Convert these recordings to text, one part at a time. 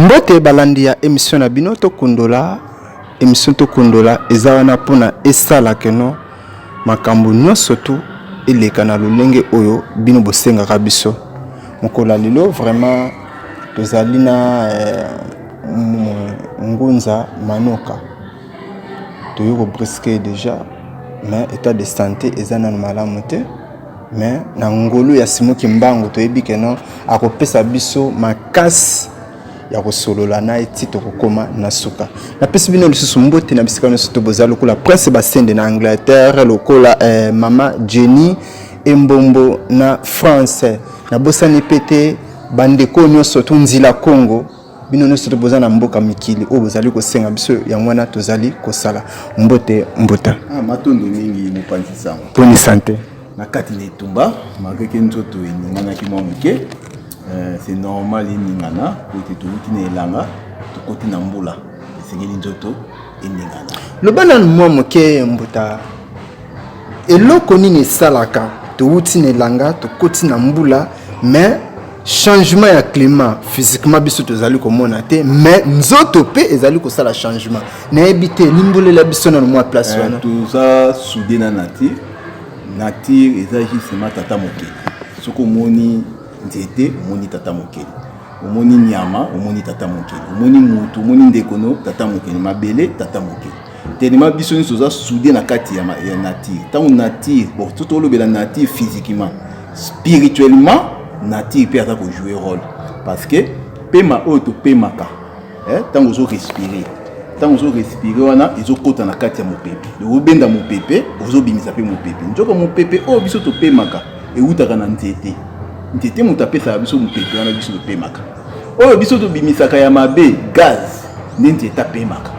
Mbote balandi ya émission na bino to kondola émission to kondola ezawana pona esala keno makambo nyonso tu eleka na lolenge oyo bino bosenga biso mokola lilo vraiment tozali na ngunza manoka toyoko presque déjà mais état de santé ezana na malamu te mais na ngolu ya simoki mbango toyebi keno akopesa biso makasi ya kosolola na etito kokoma na suka na pesi bino lisusu mbote na bisika nyonso toboza lokola prince basende na Angleterre lokola mama Jenny Embombo na France na bosani pete bandeko nyonso tunzila Congo bino nyonso toboza na mboka mikili o bozali kosenga biso ya mwana tozali kosala mbote mbota matondo mingi mopanzi sango poni santé na kati na etumba malgré que nzoto eninganaki mwa moke c'est normal iningana po ete toluki na elanga tokoti na mbula esengeli nzoto eningana lobana mwa moke mbota eloko nini esalaka touti na elanga tokoti na mbula mais changement ya climat physiquement biso tozali komona te mais nzoto pe ezali kosala changement nayebi te limbolela biso na mwa place wana toza soudé na nature eza justement tata moke soko moni nzete omoni tata mokeli omoni nyama omoni tata mokeli omoni mutu omoni ndekono tata mokeli mabele tata mokeli tellement biso nyonso toza soudé na kati ya nature ntango nature bon toto olobela nature physiquement spirituellement nature pe aza kojouer rôle parce que pema oyo topemaka ntango ozorespire wana ezokota na kati ya mopepe obenda mopepe ozobimisa pe mopepe nzoko mopepe oyo biso topemaka eutaka na nzete nzete moto apesaka biso mopepe wana biso topemaka oyo biso tobimisaka ya mabe gaz nde nzete apemaka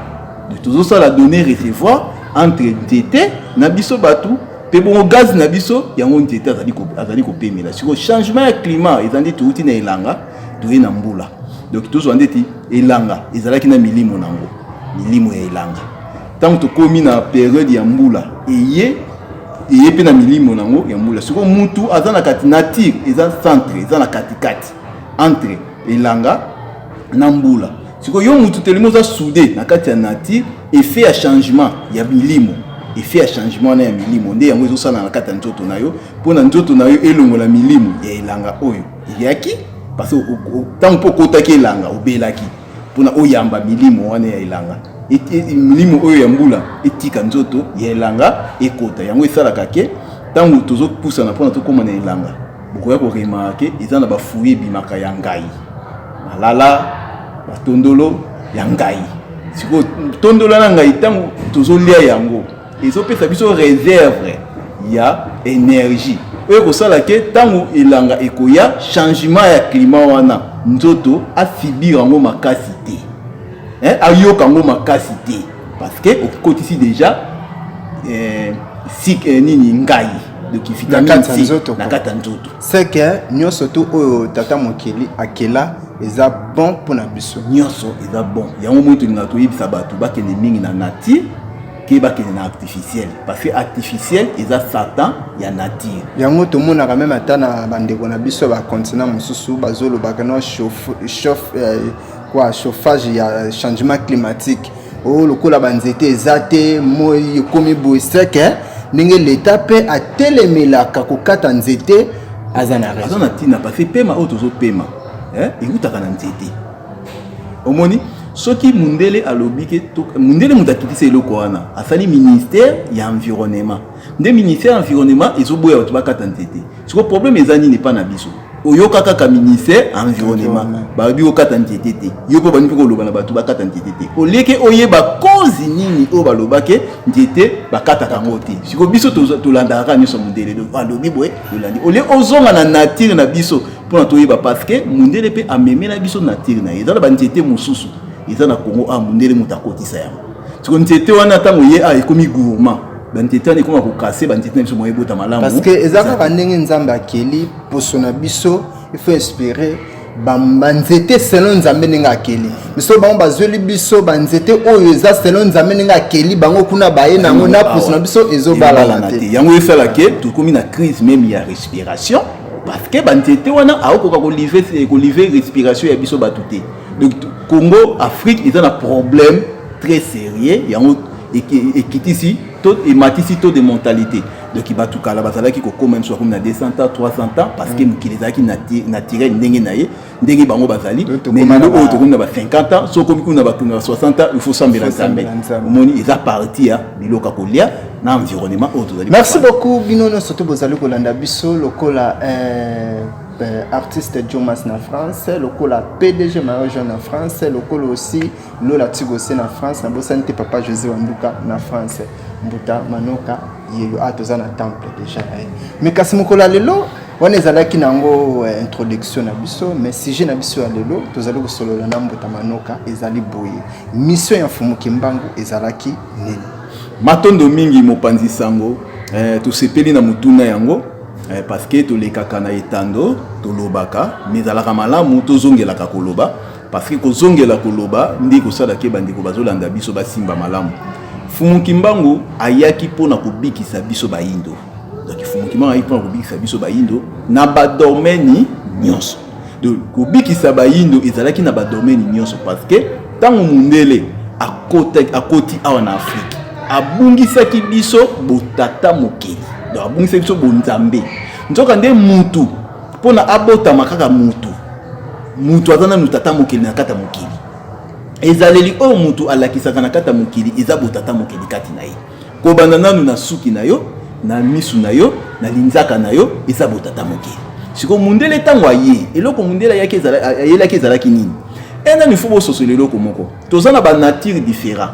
tozosala donner recevoir entre nzete na biso bato mpe bongo gaz na biso yango nzete azali kopemela siko changement ya climat eza nde touti na elanga toye na mbula donc tozwa ndeti elanga ezalaki na milimo nango milimo ya elanga ntango tokomi na periode ya mbula eye pe na milimo nango ya mbula siko mutu aza na kati nature eza centre eza na katikati entre elanga na mbula siko yo mutu telemo za soudé na kati ya nature effet ya changement ya milimo effet ya changement na ya milimo nde yango ezosala na kati ya nzoto na yo mpona nzoto na yo elongola milimo ya elanga oyo eyaki parce que ntango mpo okotaki elanga obelaki mpona oyamba milimo wana ya elanga milimo oyo ya mbula etika nzoto ya elanga ekota yango esalaka ke ntango tozopusana mpona tokóma na elanga bokoya koremarke eza na bafruit ebimaka ya ngai malala batondolo ya ngai siko tondolo na ngai ntango tozolia yango ezopesa biso réserve ya énergie oyo kosala ke ntango elanga ekoya changement ya climat wana nzoto asibir yango makasi te ayoka yango makasi te parce que okotisi déjà nini ngai donc vitamine C na kati ya nzoto c'est que nyonso tu oyo tata mokeli akela eza bon mpona biso nyonso eza bon yango moi tolinga toyebisa bato bakende mingi na nature ke bakende na artificiel parce que artificiel eza satan ya nature yango tomonaka meme ata na bandeko na biso bacontinent mosusu bazolobaka no chauffage ya changement climatique oyo lokola banzete eza te moi ekomi boye seke ndenge leta mpe atelemelaka kokata nzete aza na ntina parce que pema oyo tozopema ekutaka na nzete omoni soki mundele alobi ke mundele moto akitisa eloko wana asali ministère ya environnement nde ministère ya environnement ezoboya bato bakata nzete siko problème eza nini epa na biso oyoka kaka ministère environnement babi okata nzete te yo mpo bani mpe koloba na bato bakata nzete te oleke oyeba cause nini oyo balobake nzete bakataka yango te siko biso tolandaka kaka nyonso mundele alobi boye olandi ole ozonga na nature na biso mpona toyeba parce que mundele mpe amemela biso nature na ye eza na banzete mosusu eza na Congo mundele moto akotisa yango siko nzete wana ntango ye ekomi gourmand banzete wana ekoma kokase banzete na biso moye ebota malamu parce que eza kaka ndenge nzambe akeli poso na biso il faut inspirer banzete selon nzambe ndenge akeli biso bango bazweli biso banzete oyo eza selon nzambe ndenge akeli bango kuna baye nango na poso na biso ezobalana te yango esala ke tokomi na crise même ya respiration parce que banzete wana aokoka kolivre respiration ya biso bato te donc Congo, Afrique, ils ont un problème très sérieux. Il y a ici, et matisi taux de mentalité. Donc il va tout cas là, qui comme même soit comme na 200 ans, 300 ans, parce que les qui n'attirent n'engé naïe, n'engé bango bazali. Mais nous autres comme na 50 ans, soit comme nous na 60 ans, il faut s'en mélanger. Moni ils a parti à biloka kolia na environnement autre. Merci beaucoup Binono surtout bozali kolanda biso lokola artiste Jomas na France, lokola PDG Mario Jean na France, lokola aussi Lola Tigosé na France, na bosante papa José Wanduka na France, Mbuta Manoka yeyo atoza na temple déjà. Mais kasi mokola lelo wana ezalaki nango introduction na biso, mais sujet na biso ya lelo tozali kosolola na Mbuta Manoka ezali boye. Mission ya Fumu Kimbangu ezalaki nini? Matondo mingi mopanzi sango to sepeli na mutuna yango parce que to lekaka na etando to lobaka mais alaka malamu to zongela ka koloba parce que ko zongela koloba ndi ko sala ke bandiko bazolanda biso basimba malamu. Fumu Kimbangu ayaki pona kobikisa biso ba indo. Donc Fumu Kimbangu ayaki pona kobikisa biso ba indo na ba domaine nyonso. Donc kobikisa ba indo ezalaki na ba domaine nyonso parce que tango mundele akoti awa na Afrique abungisaki biso botata mokeli. Donc abungisaki biso bonzambe. Nzoka nde mutu pona abota makaka mutu azana nutata mokeli na kata mokeli. Ezaleli o mutu alakisaka na kata mokili eza botata mokili kati na ye. Ko banda nanu na suki na yo, na misu na yo, na linzaka na yo, eza botata mokili. Siko mundele tango aye, eloko mundele yake ezalaki nini? Ena ni fubo soso leloko moko. Tozana ba nature différent.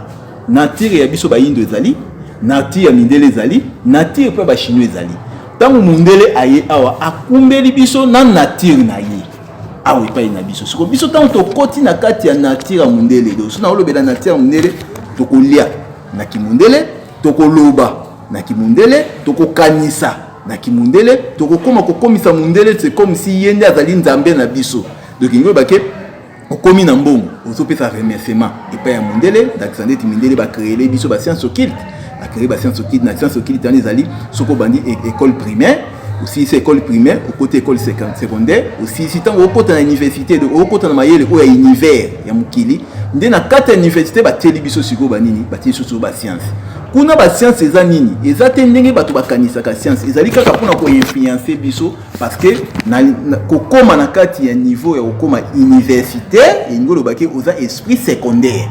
Nature ya biso ba indo ezali, nature ya mindele ezali, nature pe ba chinois ezali. Tango mundele aye awa akumbeli biso na nature na ye. Awe pa ina biso. Siko biso tango to koti na kati ya nature mundele do. So na olobela nature mundele to kolia na kimundele, to koloba na kimundele, to kokanisa na kimundele, to kokoma kokomisa mundele c'est comme si yende azali nzambe na biso. Donc ngo bake okomi na mbongo, ozopesa remerciement epa ya mundele, d'accender ti mundele ba créer biso ba science occulte. A créer ba science occulte na science occulte tani ezali soko bandi école primaire. Aussi c'est école primaire au côté école secondaire aussi si tant au côté na université de au côté na mayele o ya univers ya mukili nde na kata université ba teli biso siko banini ba teli so ba science kuna ba science eza nini eza te ndenge bato bakanisa ka science ezali kaka pona ko influencer biso parce que na kokoma na kati ya niveau ya kokoma universitaire ngolo baki oza esprit secondaire.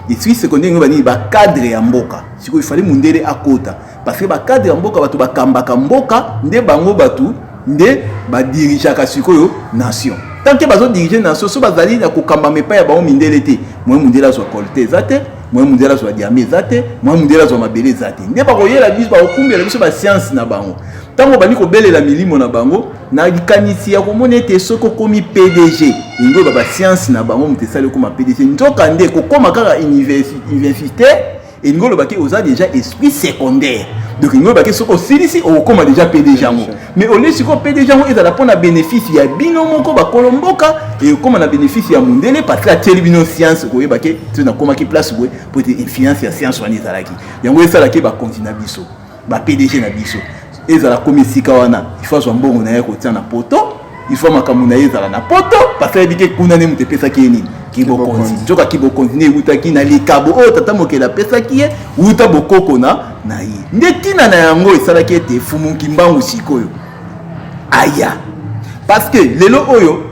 Esprit secondaire ngo banini ba cadre ya mboka siko ifali mundele akota parce que ba cadre ya mboka bato bakambaka mboka nde bango batu nde ba dirigeaka sikoyo nation tant que bazo diriger nation so bazali na kokamba mepa ya bango mindele te moi mundela zo kolte zate moi mundela zo diamé zate moi mundela zo mabele zate nde ba koyela biso ba okumbela biso ba science na bango tango bani ko belela milimo na bango na likanisi ya komona te soko komi PDG ngo ba science na bango mutesale koma PDG nzoka nde ko koma kaka université et ngolo baki oza déjà esprit secondaire. Donc ngolo baki soko silisi o koma déjà PDG ngo mais au lieu siko PDG ngo ezala pona bénéfice ya bino moko ba kolomboka et koma na bénéfice ya mundele parce que teli bino science ko yebaki tu na koma ki place boy pour te influence ya science wani ezalaki yango ezala ki ba continue biso ba PDG na biso ezala komi sika wana il faut so mbongo na ye ko tia na poto il faut makambo na ezala na poto parce que bike kuna ne mutepesa ki nini kibo konzi njoka kibo konzi utaki na likabo o tata mokela pesa ki ye uta bokoko na ye ndetina na yango esala ki ete Fumu Kimbangu sikoyo aya parce que lelo oyo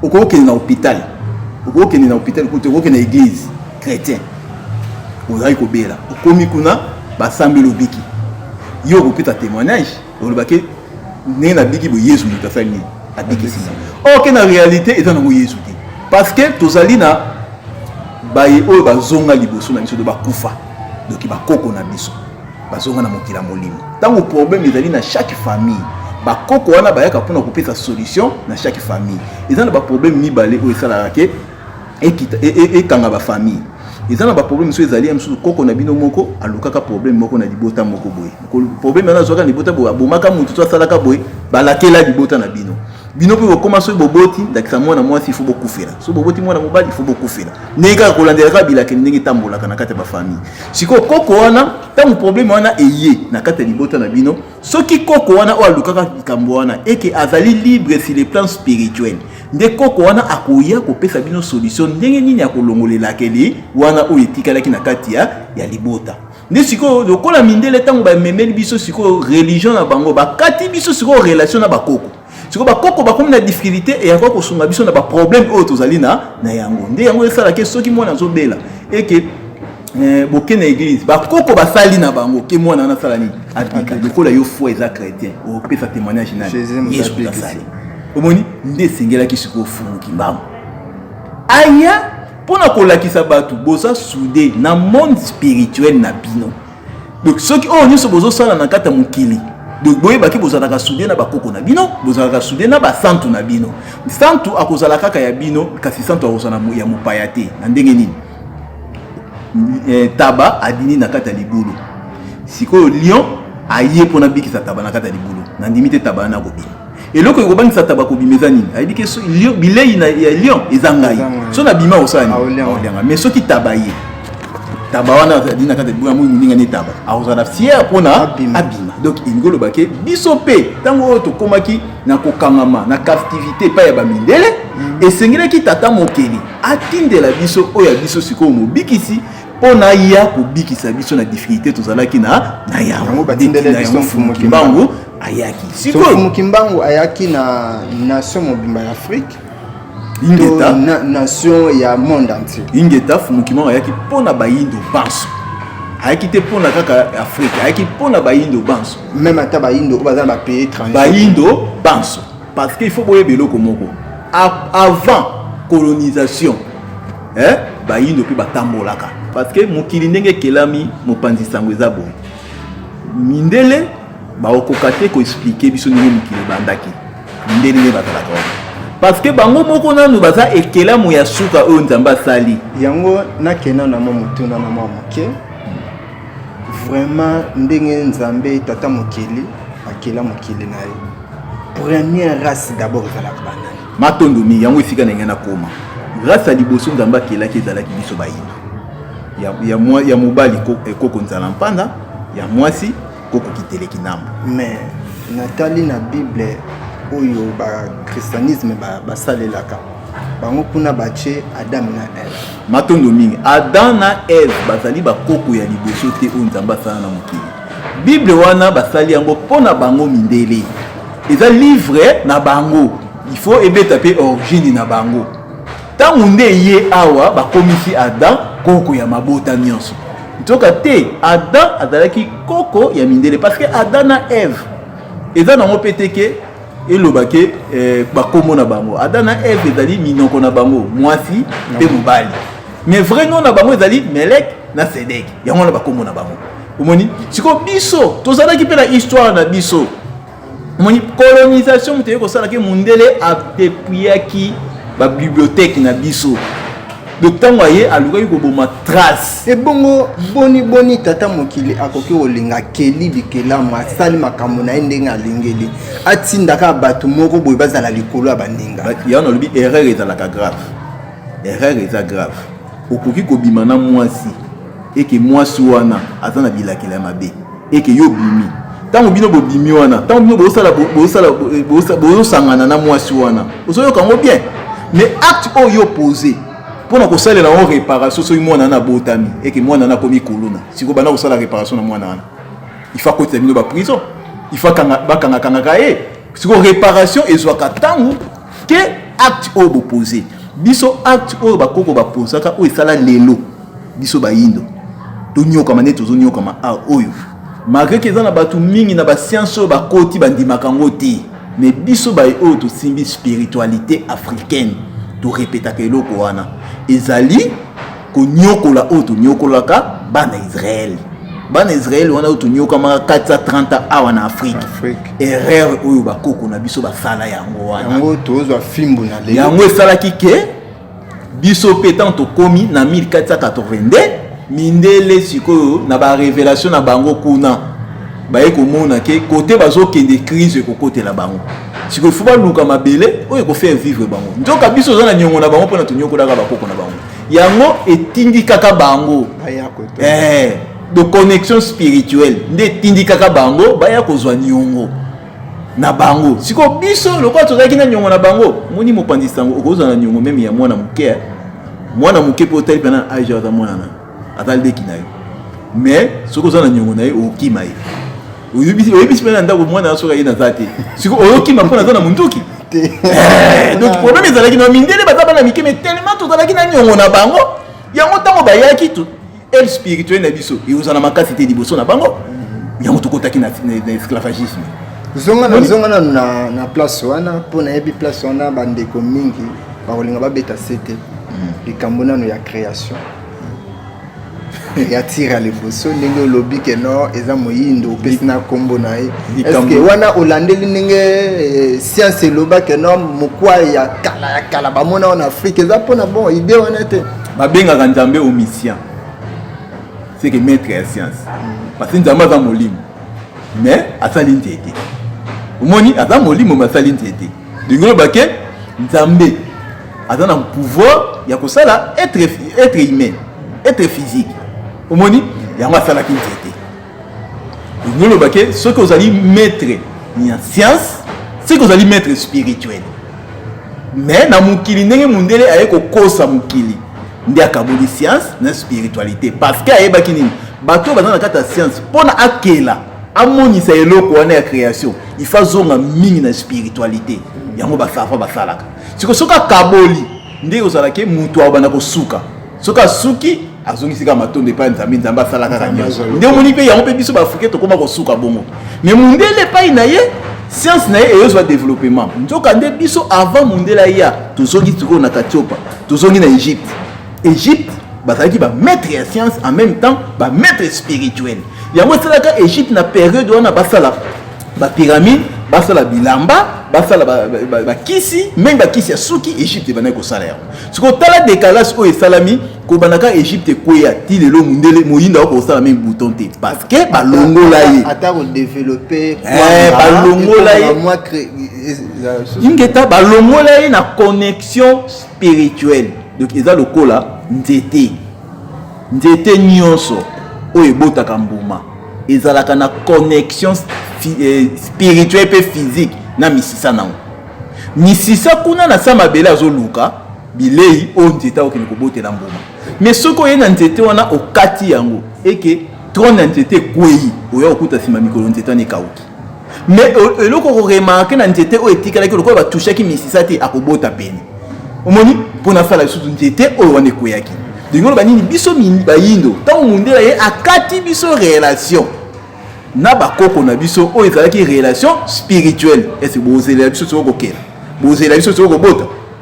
okoke na hôpital okoke na église chrétien ozayi ko bela okomi kuna basambi lobiki yo kopita témoignage olobaki ne na biki bo Yesu mutasali abiki sina ok na réalité eza nango Yesu te parce que tozali na baye oyo bazonga liboso na biso de bakufa donc bakoko na biso bazonga na mokila molimo tango problème ezali na chaque famille bakoko wana bayaka pona kopesa solution na chaque famille eza na ba problème mibale oyo esalaka ke ekanga ba famille eza na ba problème so ezali ya msusu koko na bino moko alukaka problème moko na libota moko boye problème na zoka na libota boye abomaka mutu to asalaka boye balakela libota na bino pe bokoma so boboti ndakisa mwana mwasi il faut bokufela so boboti mwana mobali il faut bokufela neka kolandelaka bilaka ndenge tambolaka na kati ya ba famille siko koko wana tango problème wana eye na kati ya libota na bino soki koko wana o alukaka likambo wana eke azali libre sur le plan spirituel nde koko wana akoya kopesa bino solution ndenge nini akolongolela keli wana oyo etikalaki na kati ya libota. Nde siko lokola mindele tango ba memeli biso siko religion na bango bakati biso siko relation na bakoko. Siko bakoko bakomi na difficulté et akoko sunga biso na ba problème oyo tozali na yango. Nde yango esala ke soki mwana zobela et que boke na église bakoko basali na bango ke mwana na sala ni abika lokola yo foi eza chrétien o pesa témoignage na Yesu basali. Omoni nde sengela ki siko fumuki mbamo. Aya pona kolakisa batu boza soudé na monde spirituel na bino. Donc soki o nyoso bozo sala na kata mukili. Donc boye baki bozala ka soudé na bakoko na bino, bozala ka soudé na ba santu na bino. Santu akozala kaka ya bino kasi santu akozala ya mupaya te na ndenge nini. Taba adini na kata libulu. Siko lion aye pona bikisa taba na kata libulu. Na ndimite taba na kobima. Eloko ekobangisa taba kobimeza nini? Ayebi ke so lion bilei na ya lion ezangai. So na bima osani. Aolianga. Mais soki taba ye. Taba wana adini na kata libulu mu ninga ni taba. Akozala fier pona abima. Donc ingolo bake biso pe tango to komaki na kokangama na captivité pa ya ba mindele et sengela ki tata mokeli atindela biso oya biso siko mobikisi pona ya kobikisa biso na difficulté tozalaki na yango batindela biso mfumukimbangu ayaki siko mfumukimbangu ayaki na nation mobimba ya Afrique ingeta nation ya monde entier ingeta fumukimbangu ayaki pona bayindo banso ayaki te pona kaka Afrique ayaki pona bayindo banso même ata bayindo bazala ba pays étranger bayindo banso parce qu'il faut boye beloko moko avant colonisation bayindo pe batambolaka parce que mokili ndenge kelami mopanzi sango eza boye mindele baokoka te ko expliquer biso ndenge mokili bandaki mindele ne batalaka parce que bango moko nanu baza ekelamu ya suka oyo nzambe asali yango nakena na motuna na moke vraiment ndenge nzambe tata mokili akela mokili na ye première race d'abord ezalaka banani matondo mi yango esika na ngena koma grâce à liboso nzambe akelaki ezalaki biso bayindo ya mobali ekoko nzala mpanda ya mwasi koko kiteleki nambo mais natali na bible oyo ba christianisme basalelaka bango kuna bache Adam na Eve matondo mingi Adam na Eve bazali bakoko ya liboso te oyo nzambe asala na mokili bible wana basali yango pona bango mindele eza livre na bango il faut ebeta pe origine na bango tango nde ye awa bakomisi Adam koko ya mabota nyonso ntoka te Adam azalaki koko ya mindele parce que Adam na Eve eza nango peteke elobake bakomo na bango Adam na Eve ezali minoko na bango mwasi pe mobali mais vrai nom na bango ezali Melek na Sedek yango na bakomo na bango omoni siko biso tozalaki pe na histoire na biso omoni colonisation muteye kosala ke mundele apepuyaki ba bibliothèque na biso donc tango aye alukaki koboma trace ebongo boni tata mokili akoki kolinga keli bikelamu asali makambo na ye ndenge alingeli atindaka bato moko boye bazala likolo ya baninga yango nalobi erreur ezalaka grave erreur eza grave okoki kobima na mwasi eke mwasi wana aza na bilakela ya mabe eke yo bimi tango bino bobimi wana tango bino bozosangana na mwasi wana ozoyoka yango bien mais acte oyo posé pona kosalela en réparation so mwana na botami et que mwana na komi koluna siko bana kosala réparation na mwana wana il faut côté bino ba prison il faut kanga siko réparation ezwaka tango que acte oyo boposé biso acte oyo bakoko baposaka oyo esala lelo biso bayindo tonyoka mane tozonyoka ma oyo malgré que ezana batu mingi na ba science oyo bakoti bandimaka ngo te mais biso bayi oyo tosimbi spiritualité africaine to répétaka eloko wana ezali konyokola oyo tonyokolaka bana Israël wana oyo tonyokama 430 awa na Afrique erreur oyo bakoko na biso basala yango wana yango tozwa fimbu na lelo yango esalaki ke biso pe tant tokomi na 1482 mindele sikoyo na ba révélation na bango kuna baye komona ke côté bazokende crise ekokotela bango sikoyo faut baluka mabele oyo ko faire vivre bango nzoka biso zana nyongo na bango pona tonyokolaka bakoko na bango yango etindi kaka bango de connexion spirituelle nde etindi kaka bango baya kozwa nyongo na bango siko biso lokwa tozaki na nyongo na bango moni mopanzi sango okoza na nyongo même ya mwana muke po tali pena aja za mwana na atalde kinayo mais soko za na nyongo na ye okima ye oyebisi pena ndako mwana asoka ye na zate siko okima pona za na munduki donc problème ezalaki na mindele bazaba na mike mais tellement tozalaki na nyongo na bango yango tango bayaki tu elle spirituel na biso eozana makasi te liboso na bango yango tokotaki na esclavagisme zonga na place wana pona yebi place wana bandeko mingi bakolinga babeta sete likambo nano ya création ya tira liboso ndenge olobi ke no eza moyindo opesi na kombo na ye est-ce wana olandeli ndenge science eloba ke no mokwa ya kala bamona en Afrique eza pona bon idée wana te babengaka nzambe omniscient c'est que maître ya science parce que nzambe aza molimo mais asali nzete omoni aza molimo mais asali nzete ndingolo bake nzambe aza na pouvoir ya kosala être humain être physique omoni yango asalaki nzete ndingolo bake soki ozali maître ya science soki ozali maître spirituel mais na mokili ndenge mundele aye kokosa mokili nde akaboli science na spiritualité parce que ayebaki nini bato baza na kati ya science mpona akela amonisa eloko wana ya création il faut zonga mingi na spiritualité yango basafa basalaka siko soka kaboli nde ozalaki mutu abana kosuka soka suki azongisika matondo epai nzambe asalaka kanya nde omoni mpe yango mpe biso baafrikain tokoma kosuka bongo mais mundele epai na ye science na ye eyozwa développement nzoka nde biso avant mundele ya tozongi sikoyo na katiopa tozongi na Égypte bazalaki ba maître ya science en même temps ba maître spirituel yango esalaka Égypte na période wana basala ba pyramide basala bilamba basala ba kisi même ba kisi ya suki Égypte banaki kosala yango siko tala décalage oyo esalami kobanaka Égypte kweya ti lelo mundele moyinda okosala même bouton te parce que balongola ye ata kodévelopper balongola ye ingeta balongola ye na connexion spirituelle donc eza lokola nzete nyonso oyo ebotaka mbuma ezalaka na connexion spirituelle pe physique na misisa nango misisa kuna na sa mabele azoluka bilei oyo nzete okende kobotela mbuma mais soki oye na nzete wana okati yango eke trone ya nzete ekwei oya okuta nsima mikolo nzete wana ekauki mais eloko koremarke na nzete oyo etikalaki lokola batushaki misisa te akobota pene omoni mpona sala lisusu nzete oyo wana ekweyaki ndingolo banini biso bayindo ntango mundela ye akati biso relation na bakoko na biso oyo ezalaki relation spirituelle ese bozelela biso soko kokela bozelela biso soko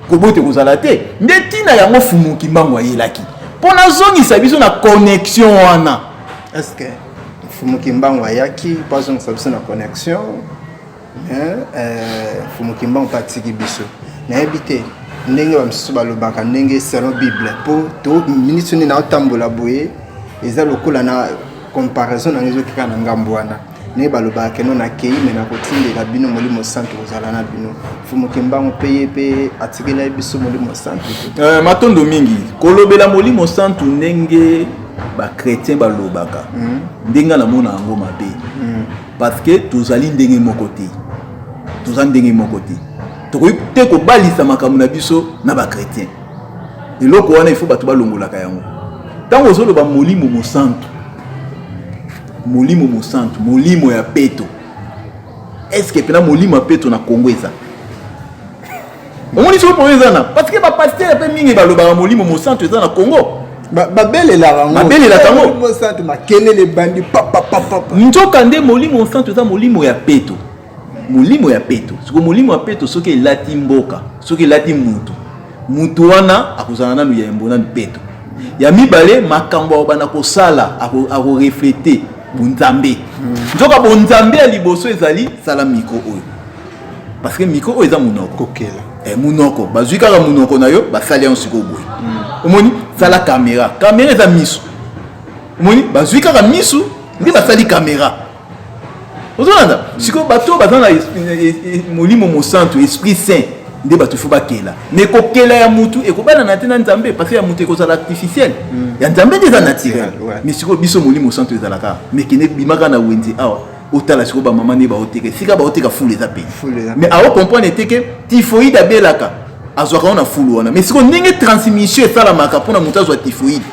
kobote kozala te nde ntina yango fumuki mbango ayelaki mpona zongisa biso na connexion wana est-ce que fumuki mbango ayaki mpo azongisa biso na connexion fumuki mbango mpo atiki biso nayebi te ndenge bamisusu balobaka ndenge selon bible po to miniti nini naotambola boye eza lokola na comparaison nango ezokika na ngambo wana ndenge balobaka keno nakei me nakotindela bino molimo santo kozala na bino fumuki mbango mpe ye mpe atikela biso molimo santo matondo mingi kolobela molimo santo ndenge bakretien balobaka ndenge namona yango mabe parce que tozali ndenge moko te tokoki te kobalisa makambo na biso na bakretien eloko wana ifo bato balongolaka yango ntango ozoloba molimo mosantu molimo ya peto eske pena molimo ya peto na Congo eza omoni soko problème ezana parce que bapaster mpe mingi balobaka molimo mosantu eza na Congo babelelaka yango mosantu makelele bandi nzoka nde molimo mosantu eza molimo ya peto siko molimo ya peto soki elati mboka soki elati mutu wana akozala nanu ya embo nanu peto ya mibale makambo ya bana kosala akoreflete bunzambe nzoka bonzambe ya liboso ezali sala miko oyo parce que miko oyo eza munoko kokela munoko bazwi kaka munoko na yo basali yango sikoyo boye omoni sala kamera eza miso omoni bazwi kaka miso nde basali kamera ozolanda sikoyo bato baza na molimo mosantu esprit saint nde bato fo bakela mais kokela ya mutu ekobana na te na nzambe parce que ya mutu ekozala artificiel ya nzambe nde eza naturel mais sikoyo biso molimo mosantu ezalaka mais kende bimaka na wenze awa otala siko ba maman ne ba oteka sika ba oteka fulu eza pe mais awo comprendre que typhoïde abelaka azwaka on a fulu wana mais siko ndenge transmission esala maka pona moto azwa typhoïde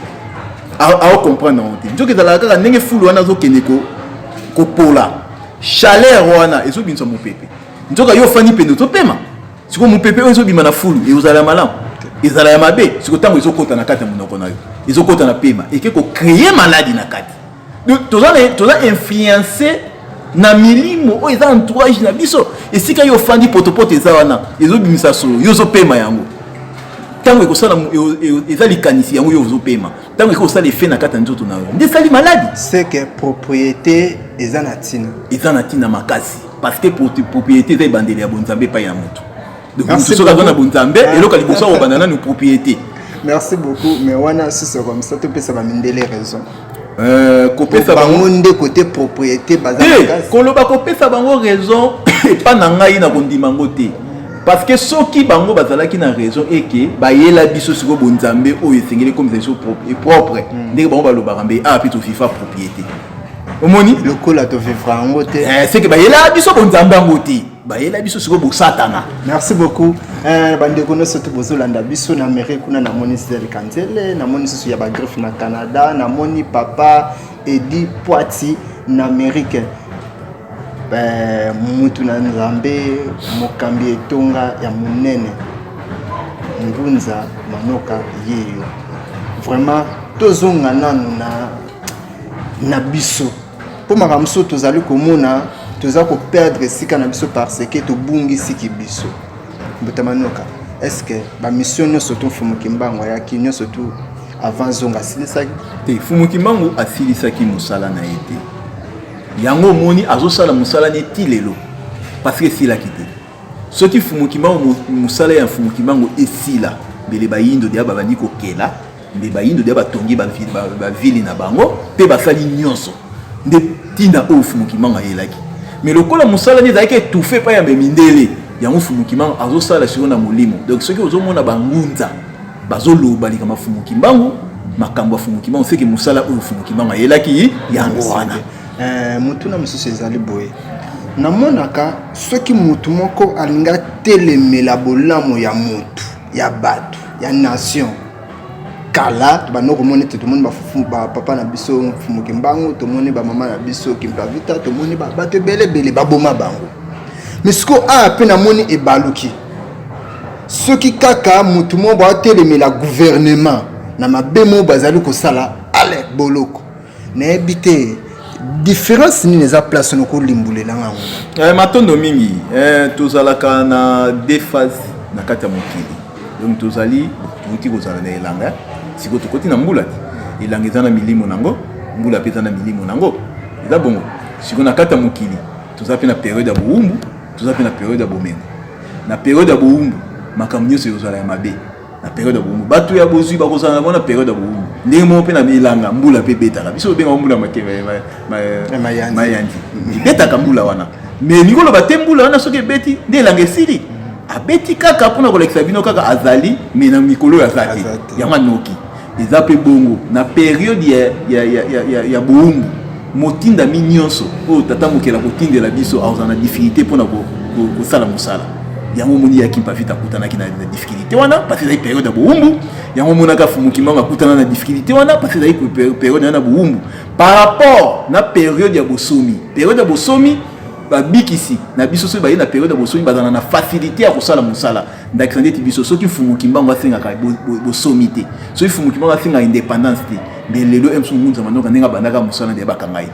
awo comprendre on te njoke ezalaka kaka ndenge fulu wana azokende ko pola chaleur wana ezobimisa mopepe njoka yo fani pendo topema siko mopepe oyo ezobima na fulu ezala malamu ezala ya mabe siko tango ezokota na kati ya monoko na yo ezokota na pema eke ko créer maladie na kati donc toza influencer na milimo oyo eza entourage na biso esika yo fandi potopoto eza wana ezobimisa solo yo zopema yango tango ekosala eza likanisi yango yo ozopema tango ekosala effet na kati ya nzoto na yo nde esali maladie c'est que propriété eza na ntina makasi parce que propriété eza ebandeli ya bonzambe epai ya moto donc moto soki aza na bonzambe eloko ya liboso akobanda nanu propriété. Merci beaucoup mais wana si c'est comme ça topesa bamindele raison kopesa bango nde côté propriété bazakasi koloba kopesa bango raison epa na ngai na kondima ngo te parce que soki bango bazalaki na raison eke bayela biso siko bonzambe oyo esengeli komisation propre ndenge bango balobaka mbe api tofifa propriété omoni lokola tovivra yango te c'est que bayela biso bonzambe yango te bayela biso siko bosatana. Merci beaucoup bandeko nyonso to bozolanda biso na Amérique kuna namoni Cédric Kanzele namoni susu ya bagreffe na Canada namoni papa Edi Poiti na Amérique mutu na nzambe mokambi etonga ya munene ngunza manoka yeyo vraiment tozonga nanu na biso po makamso tozali komona toza ko perdre sika na biso parce que tobungisi ki biso botamanoka est-ce que ba mission nyonso to Fumuki Mbangu ya ki nyonso to avant zonga silisaki te Fumuki Mbangu asilisaki musala na ete yango moni azosala musala ne tilelo parce que sila kité soki Fumuki Mbangu musala ya Fumuki Mbangu esila bele bayindo dia babandi ko kela mbe bayindo dia batongi ba ville na bango pe basali nyonso nde tinda o Fumuki Mbangu ayelaki mais le kola musala ni ezalaki étouffé pa ya mindele yango Fumuki Mbangu azosala siko na molimo donc soki ozomona bangunza bazoloba likama Fumuki Mbangu makambo ya Fumuki Mbangu seke musala oyo Fumuki Mbangu ayelaki yango wana mutu na mususu ezali boye namonaka soki mutu moko alinga telemela bolamu ya mutu ya bato ya nation kala banoko moni te tomoni ba papa na biso Fumuki Mbangu tomoni ba mama na biso Kimpavita tomoni ba bato belebele baboma bango misiko a pe na moni ebaluki soki kaka mutu mo ba telemela gouvernement na mabemo bazali ko sala ale boloko na ebite différence ni neza place noko limbulela ngango matondo mingi tozalaka na deux phases na kati ya mokili donc tozali tuti kozala na elanga siko tokoti na mbula elanga eza na milimo nango mbula pe eza na milimo nango eza bongo siko na kati ya mokili toza pe na période ya boumbu toza pe na période ya bomengo na période ya boumbu makambo nyonso ezala ya mabe na période ya boumbu bato ya bozwi bakozala na période ya boumbu ndenge moko pe na elanga mbula pe betaka biso benga mbula mayandi betaka mbula wana mais nikolo bate mbula wana soki ebeti nde elanga esili abeti kaka mpona kolekisa bino kaka azali mais na mikolo ya zate yango anoki eza pe bongo na période ya boumbu motinda mi nyonso oyo tata mokela kotindela biso azala na difficulté mpona kosala mosala yango moni ya Kimpavita akutanaki na difficulté wana parce que ezali période ya boumbu yango monaka Fumuki Mbangu akutana na difficulté wana parce que ezali période ya boumbu par rapport na période ya bosomi babikisi na biso soki baye na période ya bosomi bazana na facilité ya kosala mosala ndakisa ndeti biso soki Fumuki Mbangu asengaka bosomi te soki Fumuki Mbangu asengaka indépendance te mais lelo emsu ngunza manoka ndenge abandaka mosala nde bakanga ye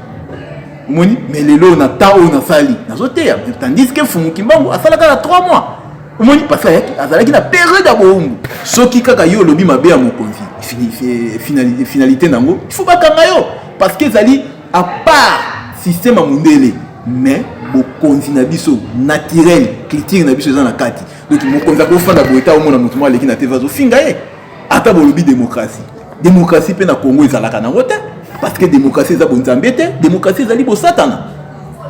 moni mais lelo na temps oyo nasali nazoteya tandis que Fumuki Mbangu asalaka na 3 mois omoni parce que azalaki na période ya boumbu soki kaka yo olobi mabe ya mokonzi finalité nango il faut bakanga yo parce que ezali à part système ya mundele mais bokonzi na biso naturel critique na biso eza na kati donc mokonzi akofanda boeta omona motu moko aleki na te vazofinga ye ata bolobi démocratie pe na Congo ezalaka nango te parce que démocratie eza bonzambe te démocratie ezali bosatana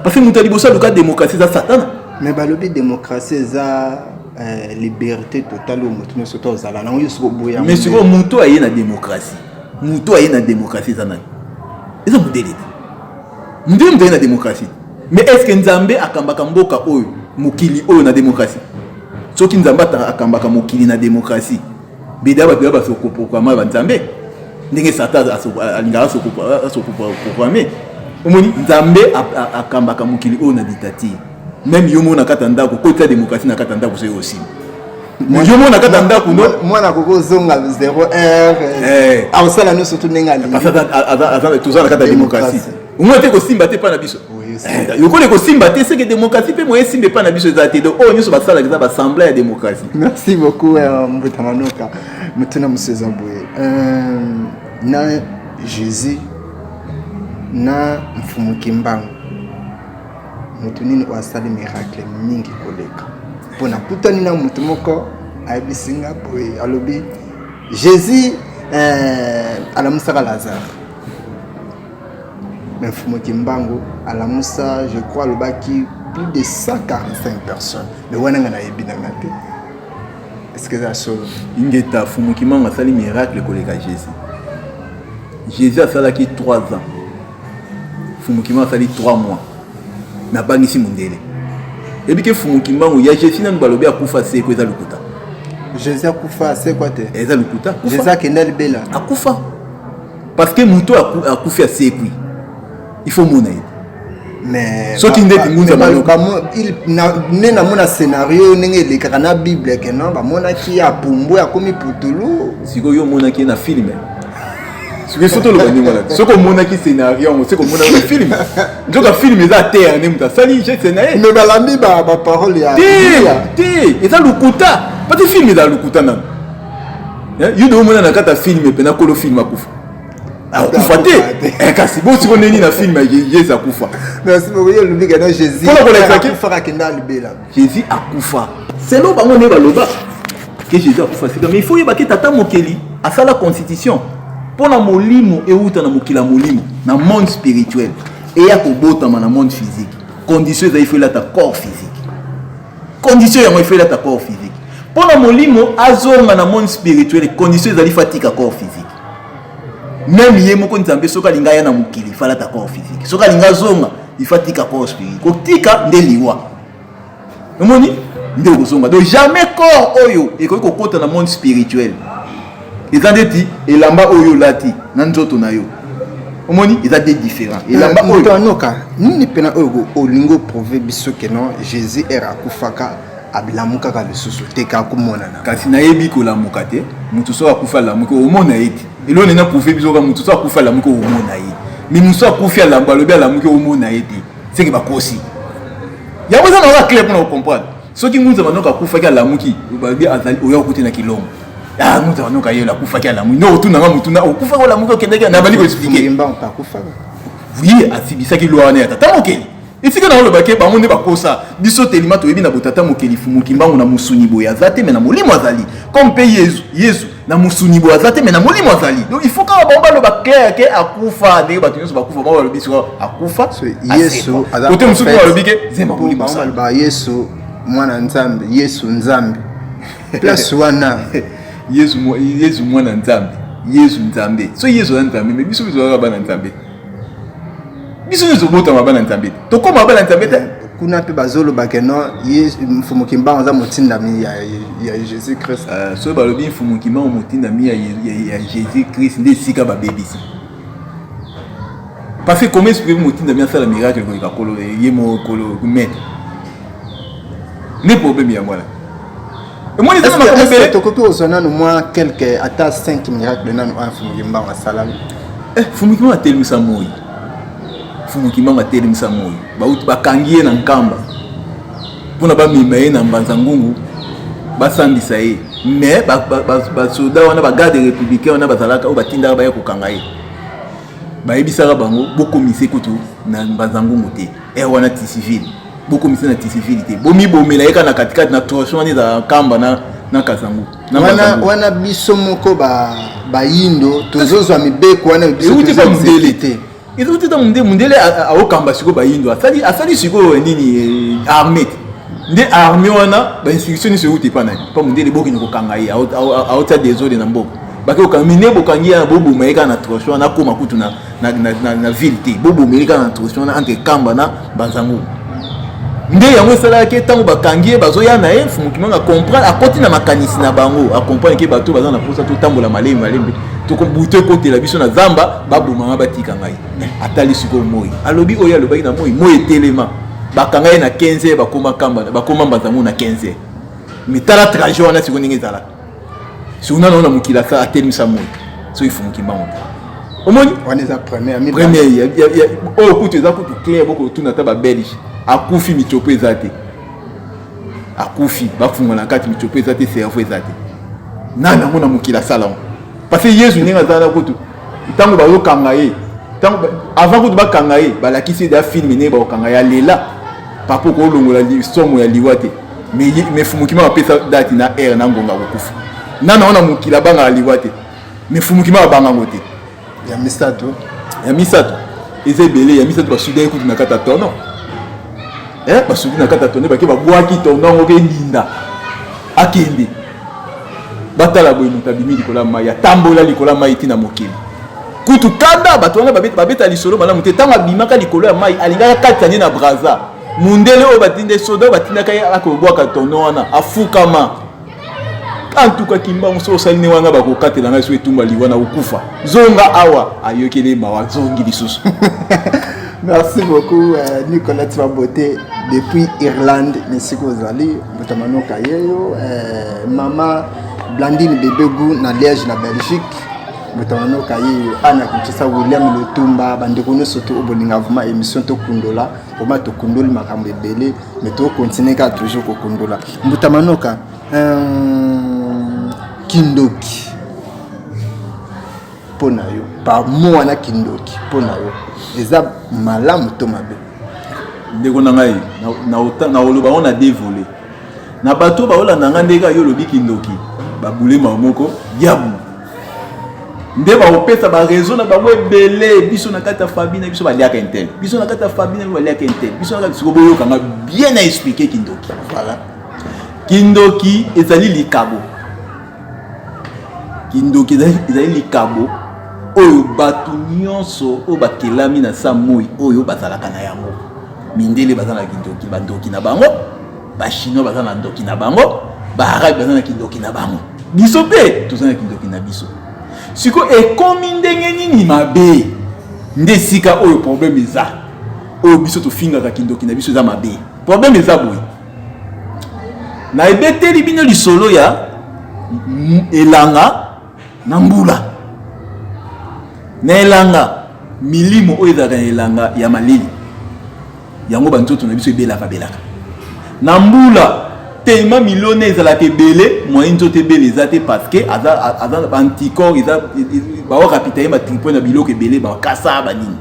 parce que moto ali bosa luka démocratie eza satana mais balobi démocratie eza liberté totale au moto nyonso to ozala nango yo soko boya mais siko moto aye na démocratie eza nani eza modele te moto aye na démocratie mais est-ce que nzambe akambaka mboka oyo mokili oyo na démocratie soki nzambe akambaka mokili na démocratie bida ba ba sokoproclamer ba nzambe ndenge satan alingaka sokoproclamer omoni nzambe akambaka mokili oyo na dictature même yo mona kata ndako ko ta démocratie na kata ndako so aussi yo mona kata ndako no mwana koko zonga 0 a osala no surtout nenga li parce que tozana kata démocratie umwe te ko simba te pa na biso yo ko le ko simba te c'est que démocratie pe moye simbe pa na biso ezate do o nyoso basala kiza ba sembler ya démocratie. Merci beaucoup Mbuta Manoka mutuna museza boye na Jésus na mfumu Kimbangu mutu nini wasali miracle mingi koleka pona kutani na mutu moko abisinga boye alobi Jésus alamusaka Lazare mais mfumu Kimbangu alamusa je crois le baki plus de 145 personnes mais wana ngana yebinanga te est-ce que ça solo ingeta mfumu Kimbangu asali miracle koleka Jésus a salaki 3 ans mfumu Kimbangu asali 3 mois na bangisi mundele ebike mfumu Kimbangu ya Jésus nanu balobi akufa se ko eza lukuta Jésus akufa se quoi te eza lukuta Jésus akenda libela akufa parce que muto akufi asekwi il faut mona mais soki ndeti ngunza maloka il na mona scénario ndenge le kana bible que non ba mona ki ya pumbu ya komi putulu siko yo mona ki na film siko photo lo bani mona soko mona ki scénario siko mona na film njoka film eza terre ne muta sali je scénario mais balambi ba parole ya te eza lukuta pati film eza lukuta na yo do mona na kata film pe na kolo film akufa akufa te kasi bo siko neni na film Jésus akufa. Merci beaucoup le big na Jésus akufa kenda libela Jésus akufa c'est lo bango ne baloba que Jésus akufa c'est mais il faut yeba ke tata mokeli asala constitution pona molimo euta na mokila molimo na monde spirituel et ya kobotama na monde physique condition za il faut la ta corps physique condition ya il faut la ta corps physique pona molimo azonga na monde spirituel condition za li fatika corps physique même yemo ko nzambe soka linga ya na mokili fala ta corps physique soka linga zonga ifatika corps spirituel kotika ndeliwa omoni nde kozonga donc jamais corps oyo ekoki kokota na monde spirituel ezandeti elamba oyo lati na nzoto na yo omoni eza des différents elamba oyo anoka nini pena oyo olingo prouver biso que non Jésus era akufaka abilamuka ka lisusu teka kumonana kasi nayebi kolamuka te mutu so akufa lamuka omona eti elone na prouver biso ka mutu so akufa lamuka omona eti mais mutu so akufa lamba lobi lamuka omona eti c'est que bakosi ya boza na la clair pour comprendre soki ngunza manoka akufa ka lamuki babi azali oya okuti na kilombo ah mutu manoka yela akufa ka lamuki no tuna nga mutu na okufa ko lamuka kendeka na bali ko expliquer mba akufa oui asibisa ki loana ya tata mokeli esika na oloba ke bango nde bakosa biso telima toyebi na botata mokeli Mfumu Kimbangu na musuni boya azate mais na molimo azali comme pe Yesu na musuni boya azate mais na molimo azali donc il faut ka bomba lo ba clair ke akufa de ba tunyo bakufa ba lo biso akufa Yesu azate musuni ba lo bike zemba molimo ba Yesu mwana nzambe Yesu nzambe place wana Yesu mwana nzambe Yesu nzambe so Yesu nzambe mais biso biso ba na nzambe biso nous bota mabana nzambe to koma mabana nzambe te kuna pe bazolo bakeno Mfumu Kimbangu za motindami ya Jésus Christ so balobi Mfumu Kimbangu motindami ya Jésus Christ nde sika ba bebisi parce que comment expliquer motindami ya sala miracle ko ikakolo yemo kolo maître ne problème ya moi moi les hommes comme ça to kopi ozona no moi quelques ata 5 miracles nanu Mfumu Kimbangu asala Mfumu Kimbangu atelemisa moi Mfumu Kimbangu atelemisa moi bauti bakangie na nkamba pona bamema ye na mbanza ngungu basambisa ye mais basoda wana bagarde républicain wana bazalaka o batindaka baya kokanga ye bayebisaka bango bokomise kutu na mbanza ngungu te wana ti civil bokomise na ti civil te bomibomela ye ka na katikati na torchon ni za nkamba na kazangu wana biso moko bayindo tozozwa mibeko wana biso te ezokuti ta mundele aokamba siko bayindo asali siko nini armée nde armée wana ba instruction ni siko te pa nani pa mundele boki ni kokanga ye aota désordre na mboko bako kamine bokangia na bobo maika na trochon na koma kutu na ville te bobo maika na trochon entre kamba na banzangu nde yango sala ke tango bakangie bazoya na e fumukimanga comprendre akoti na makanisi na bango a comprendre ke bato bazana posa to tambola malembe to kombuto côté la biso na zamba babuma batika ngai atali siko moi alobi oya lobaki na moi telema bakangai na 15 bakoma kamba bakoma banzangu na 15 mitala trajet wana siko ningi zala si on a mukila sa atelimisa moi so ifumukimanga omoni on est à première oh kutu za kutu clair boko tuna ta ba belge akufi michopo ezate akufi bafunga na kati michopo ezate cerveau ezate nana mona mukila salon parce que Yesu ninga zala kutu tango ba yokanga ye tango avant kutu ba kanga ye ba lakisi da film ne ba okanga ya lela papo ko longola li somo ya liwate mais fumukima ba pesa dati na air na ngonga kokufa nana ona mukila banga liwate mais fumukima banga ngote ya misato ezebele ya misato ba soudain kutu na kata tono basuki na kata tono bake ba bwaki tono ngo ke ndinda akende batala boy mutabimi likola mai tambola likola mai tina mokili kutu kanda bato wana babeta lisolo bala mute tanga bimaka likolo ya mai alingaka katanye na braza mundele o batinde sodo batindaka akobwaka tono wana afukama antuka kimba muso saline wana bakokatela ngai so etumba liwana ukufa zonga awa ayokele mawa zongi lisusu. Merci beaucoup Nicolas Twabote depuis Irlande merci kozali botamano kayeyo maman Blandine Bebegu na Liège na Belgique botamano kayeyo ana kuchisa William Lutumba bandeko no soto oboninga vuma émission to kundola oma to kundoli makambo ebele mais to continuer ka toujours ko kundola botamano ka kindoki pona yo par moi na kindoki pona yo eza malamu to mabe ndeko na ngai na oloba on a dévolé na bato ba ola nanga ndeka yo lobi kindoki babule mamoko yabu nde ba opesa ba raison na bango ebele biso na kata famille na biso ba liaka intel biso na kata famille na ba liaka intel biso na kata siko boyo kanga bien à expliquer kindoki voilà kindoki ezali likabo kindoki ezali likabo oyo batu nyonso o bakelami na samoi oyo bazalaka na yango mindele bazana kindoki bandoki na bango ba chinois bazana ndoki na bango ba arabe bazana kindoki na bango biso pe tozana kindoki na biso siko ekomi ndenge nini mabe nde sika oyo problème eza oyo biso tofingaka kindoki na biso eza mabe problème eza boye na ebeteli bino lisolo ya elanga na mbula na elanga milimo oyo ezalaka na elanga ya malili yango banzoto na biso ebelaka na mbula tellement milone ezalaka ebele moyen nzoto ebele eza te parce que aza anticorps eza baokapita ye matripo na biloko ebele bakasa banini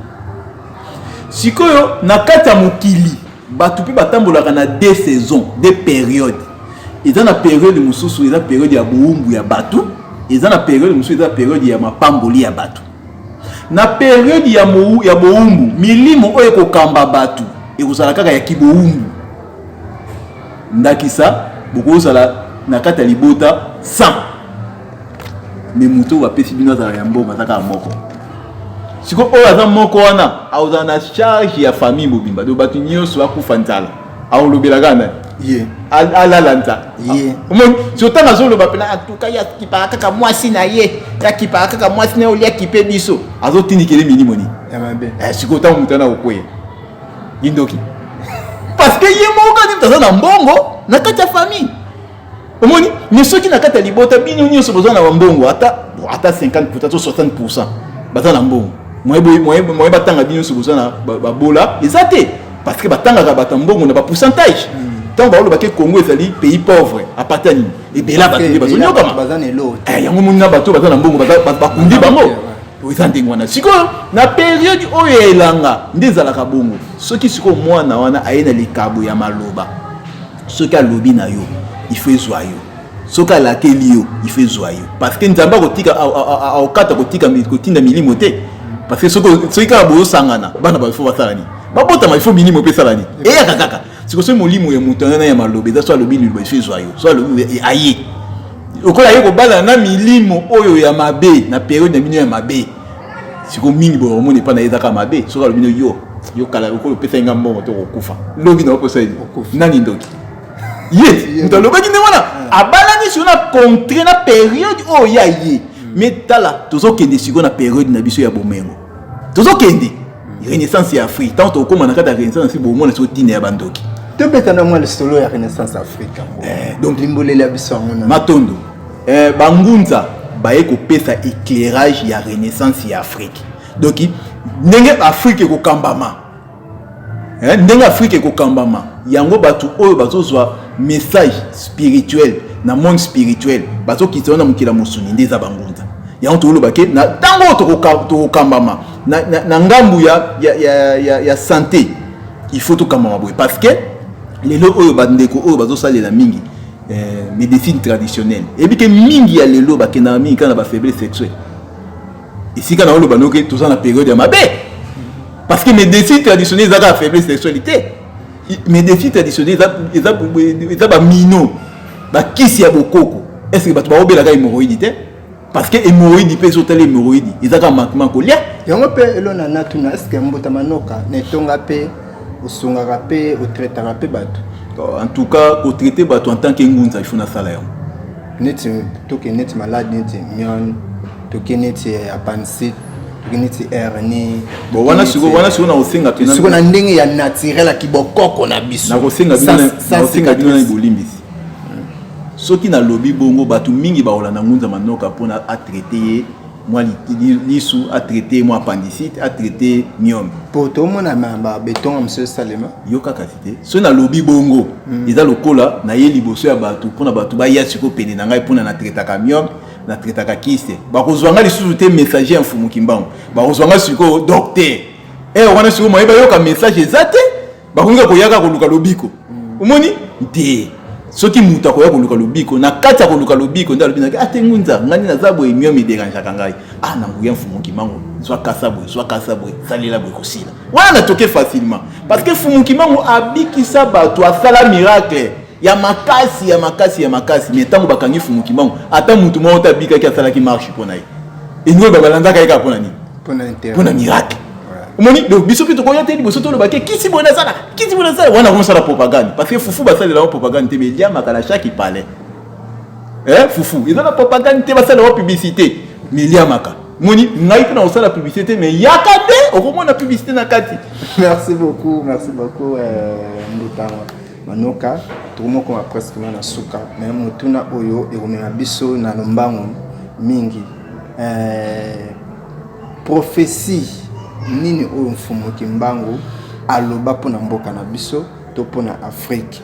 sikoyo na kati ya mokili bato mpe batambolaka na deux saisons deux périodes eza na période mosusu eza période ya boumbu ya bato eza na période mosusu eza période ya mapamboli ya bato na période ya boumbu milimo oyo kokamba bato ekozala kaka ya kiboumbu ndakisa bokozala na kati ya libota 100 mais moto bapesi bino azala ya mbongo azaka moko siko oyo aza moko wana aozala na charge ya famille mobimba do bato nyonso bakufa nzala aolobelaka na ye alala nza ye omoni sotanga azoloba pena atuka ya kipaka kaka mwasi na ye ya kipaka kaka mwasi na olia kipe biso azotindikele milimo ni ya mabe siko tango mutana okwe yindoki parce que ye moko kati taza na mbongo na kati ya famille omoni mais soki na kati ya libota bino nyonso boza na mbongo ata 50% to 60% baza na mbongo moye batanga bino nyonso boza na babola eza te parce que batangaka bato mbongo na ba pourcentage tant ba oloba ke Congo ezali pays pauvre apata nini ebela bato nde bazonyokama baza na elo yango moni na bato baza na mbongo bakundi bango eza ndenge wana sikoyo na période oyo elanga nde ezalaka bongo soki sikoyo mwana wana aye na likabo ya maloba soki alobi na yo il faut ezwa yo soki alakeli yo il faut ezwa yo parce que nzambe aokata kotinda milimo te parce que soki kaka bozosangana bana bafo basala nini babotama il faut milimo mpe esala nini eyaka kaka sikoyo soki molimo ya moto ana ya maloba eza so alobi liloba il faut ezwa yo so alobi aye okola yeko bala na milimo oyo ya mabe na période na bino ya mabe siko mingi bo omoni pa na ezaka mabe soka lo bino yo kala okolo pesa nga mbongo to kokufa lobi na oposa nani ndoki ye ntolobaki ne wana abalani sur na contre na période oyo ya ye mais tala tozokende siko na période na biso ya bomengo tozokende renaissance ya Afrique tant okoma na kata renaissance bomona so tine ya bandoki tobeta na mwa le solo ya renaissance Afrique donc limboleli ya biso ngona matondo bangunza baye kopesa éclairage ya renaissance ya Afrique donc ndenge Afrique ko kambama ndenge Afrique ko kambama yango batu oyo bazozwa message spirituel na monde spirituel bazokitana na mukila musuni ndeza bangunza yango tolobake na tango to kambama na ngambu ya santé il faut to kambama boye parce que lelo oyo bandeko oyo bazosalela mingi médecine traditionnelle et bien que mingi ya lelo bakena mingi kana ba faiblesse sexuelle ici kana olo banoke tout ça na période ya mabe parce que médecine traditionnelle ça la faiblesse sexualité médecine traditionnelle ça ba mino ba kisi ya bokoko est-ce que batu ba obela ka hémorroïde parce que hémorroïde peut sauter hémorroïde ils a manquement colia yango pe elona natuna est-ce que mbota manoka netonga pe osungaka pe otraitaka pe bato en tout cas au traiter bato en tant que ngunza il faut na sala yango neti toke neti malade neti mion toke neti appendicite toke neti hernie bon wana siko na osenga tena siko na ndenge ya naturel ya kibokoko na biso na kosenga bino na bolimbisi soki na lobby bongo bato mingi baola na ngunza manoka pona a traiter moi lisu a traiter moi appendicite a traiter myome pour tout monde ba béton monsieur Salema yo kaka cité so na lobby bongo eza lokola na ye liboso ya bato pona bato ba ya siko pene na ngai pona na traiter ka myome na traiter ka kiste ba kozwanga lisu te messager mfumu kimbango ba kozwanga siko docteur wana siko moi ba yo ka message ezate ba kunga ko yaka ko luka lobiko umoni nte soki muta ko ya koluka lobiko na kati ya koluka lobiko nda lobina ate ngunza ngani na zabo emio mi dérange kangai na nguya mfumu kimango soit kasabo salela boy kosila wana toke facilement parce que mfumu kimango abikisa bato asala miracle ya makasi mais tango bakangi mfumu kimango ata mutu mo tabika ki asala ki marche pona ye enwe babalanda ka pona ni pona miracle umoni donc biso ki to koya te liboso to lobake kisi bona sala wana comme ça la propagande parce que fufu basala la propagande te media makala chaque palais fufu ils ont la propagande te basala la publicité media maka moni ngai pe na osala publicité mais yakade okomo na publicité na kati merci beaucoup Ndota Manoka tout mo ko presque na suka mais mutuna oyo ekomema biso na lombango mingi prophétie nini oyo mfumu kimbangu aloba pona mboka na biso to pona Afrique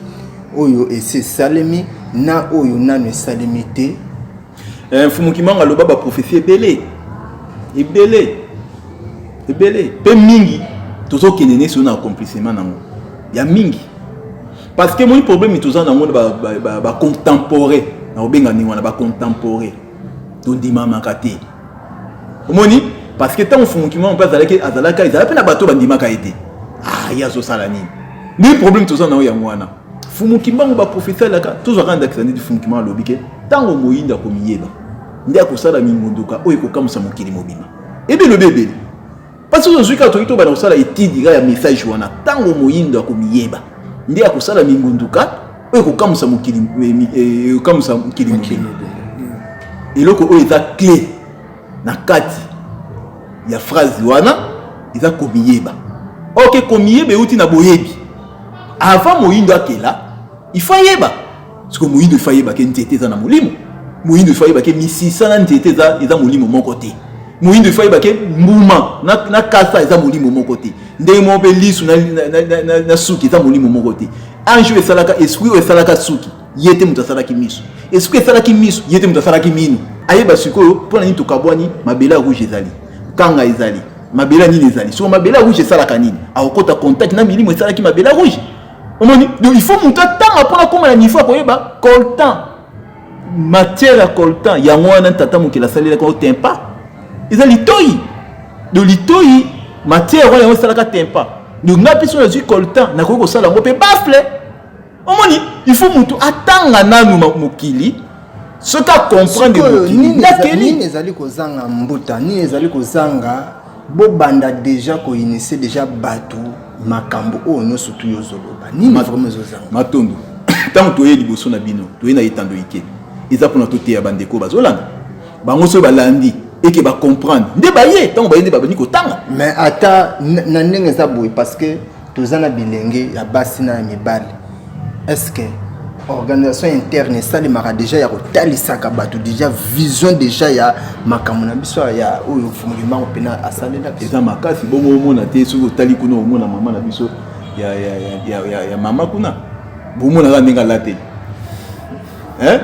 oyo ese salemi na oyo nanu esalemi te mfumu kimbangu aloba ba prophétie ebele pe mingi tozokende ne so na accomplissement nango ya mingi parce que mon problème toza na monde ba contemporain na obenga ningo na ba contemporain to ndima makate omoni parce que tant mfumu kimbangu pas azalaka pe na bato bandimaka ete ya zo sala nini ni problème toza na ya mwana mfumu kimbangu ba professeur laka toujours rendre accent du mfumu kimbangu lobike tango moyinda ko miyeba ndia ko sala mingunduka oyo ko kamusa mokili mobima ebe le bébé parce que je suis to bana sala etidi ya message wana tango moyinda ko miyeba ndia ko sala mingunduka oyo ko kamusa mokili mobima eloko oyo eza clé na kati ya phrase wana eza komiyeba ok komiyeba uti na boyebi avant moyindo akela il faut yeba parce que moyindo il faut yeba ke ntete za na molimo moyindo il faut yeba ke misisa na ntete za molimo moko te moyindo il faut yeba ke mbuma na kasa za molimo moko te ndenge mo pe lisu na suki za molimo moko te anjo esalaka esprit esalaka suki yete mutasalaki misu esprit esalaki misu yete mutasalaki minu ayeba sikoyo pona ni tokabwani mabela rouge ezali kanga ezali mabela nini ezali so mabela rouge esalaka nini akokota contact na milimo esalaki mabela rouge omoni donc il faut muta tanga pona koma na nifa koyeba coltan matière à coltan ya mwana tata mokela salela ko tempa ezali toyi de litoyi matière wana esalaka tempa donc ngapi so ezui coltan na ko sala ngo pe bafle omoni il faut mutu atanga nanu mokili Ce qu'a comprendre nini ezali kozanga mbuta nini ezali kozanga bobanda déjà ko initier déjà batu makambo o no surtout yozoloba nini vraiment ezozanga matondo tant toye liboso na bino toye na etando ike eza pona tote ya bandeko bazolanda bango so balandi et que ba comprendre nde baye tant baye nde babani kotanga mais ata na ndenge za boy parce que tozana bilenge ya basi na mibali est-ce que organisation interne ça les mara déjà ya kotalisa ka bato déjà vision déjà ya makambo na biso ya oyo fumulima opena asalela eza makasi bongo omona te soki otali kuna omona mama na biso ya mama kuna bomona ka ndenge alateli